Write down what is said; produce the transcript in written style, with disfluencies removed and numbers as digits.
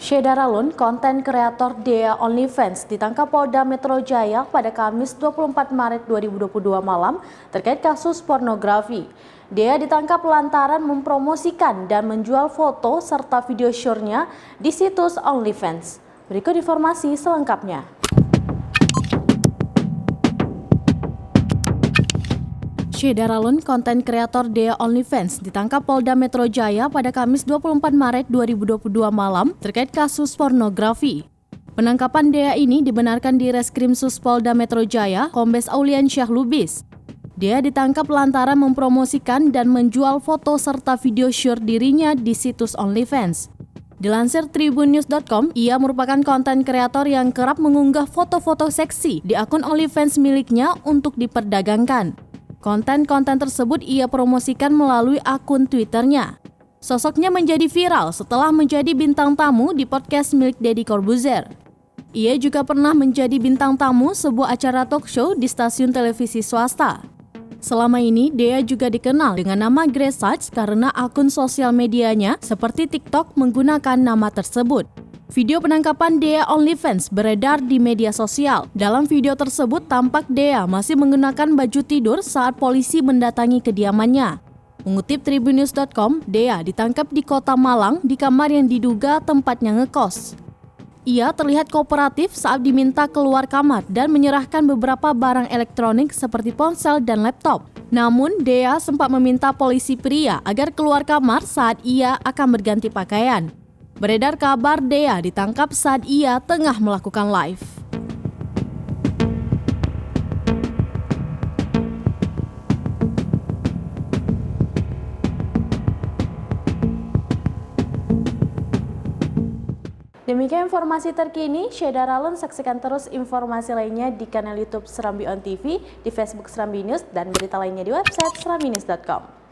Syeda Ralun, konten kreator Dea OnlyFans, ditangkap Polda Metro Jaya pada Kamis 24 Maret 2022 malam terkait kasus pornografi. Dea ditangkap lantaran mempromosikan dan menjual foto serta video syurnya di situs OnlyFans. Berikut informasi selengkapnya. Syeda Ralun, konten kreator Dea OnlyFans, ditangkap Polda Metro Jaya pada Kamis 24 Maret 2022 malam terkait kasus pornografi. Penangkapan Dea ini dibenarkan di Reskrim Sus Polda Metro Jaya, Kombes Aulian Syah Lubis. Dea ditangkap lantaran mempromosikan dan menjual foto serta video syur dirinya di situs OnlyFans. Dilansir tribunnews.com, ia merupakan konten kreator yang kerap mengunggah foto-foto seksi di akun OnlyFans miliknya untuk diperdagangkan. Konten-konten tersebut ia promosikan melalui akun Twitternya. Sosoknya menjadi viral setelah menjadi bintang tamu di podcast milik Deddy Corbuzier. Ia juga pernah menjadi bintang tamu sebuah acara talk show di stasiun televisi swasta. Selama ini, Dea juga dikenal dengan nama Grace Sachs karena akun sosial medianya seperti TikTok menggunakan nama tersebut. Video penangkapan Dea OnlyFans beredar di media sosial. Dalam video tersebut tampak Dea masih menggunakan baju tidur saat polisi mendatangi kediamannya. Mengutip tribunnews.com, Dea ditangkap di Kota Malang di kamar yang diduga tempatnya ngekos. Ia terlihat kooperatif saat diminta keluar kamar dan menyerahkan beberapa barang elektronik seperti ponsel dan laptop. Namun, Dea sempat meminta polisi pria agar keluar kamar saat ia akan berganti pakaian. Beredar kabar Dea ditangkap saat ia tengah melakukan live. Demikian informasi terkini, Syeda Ralun. Saksikan terus informasi lainnya di kanal YouTube Serambi On TV, di Facebook Serambi News, dan berita lainnya di website serambinews.com.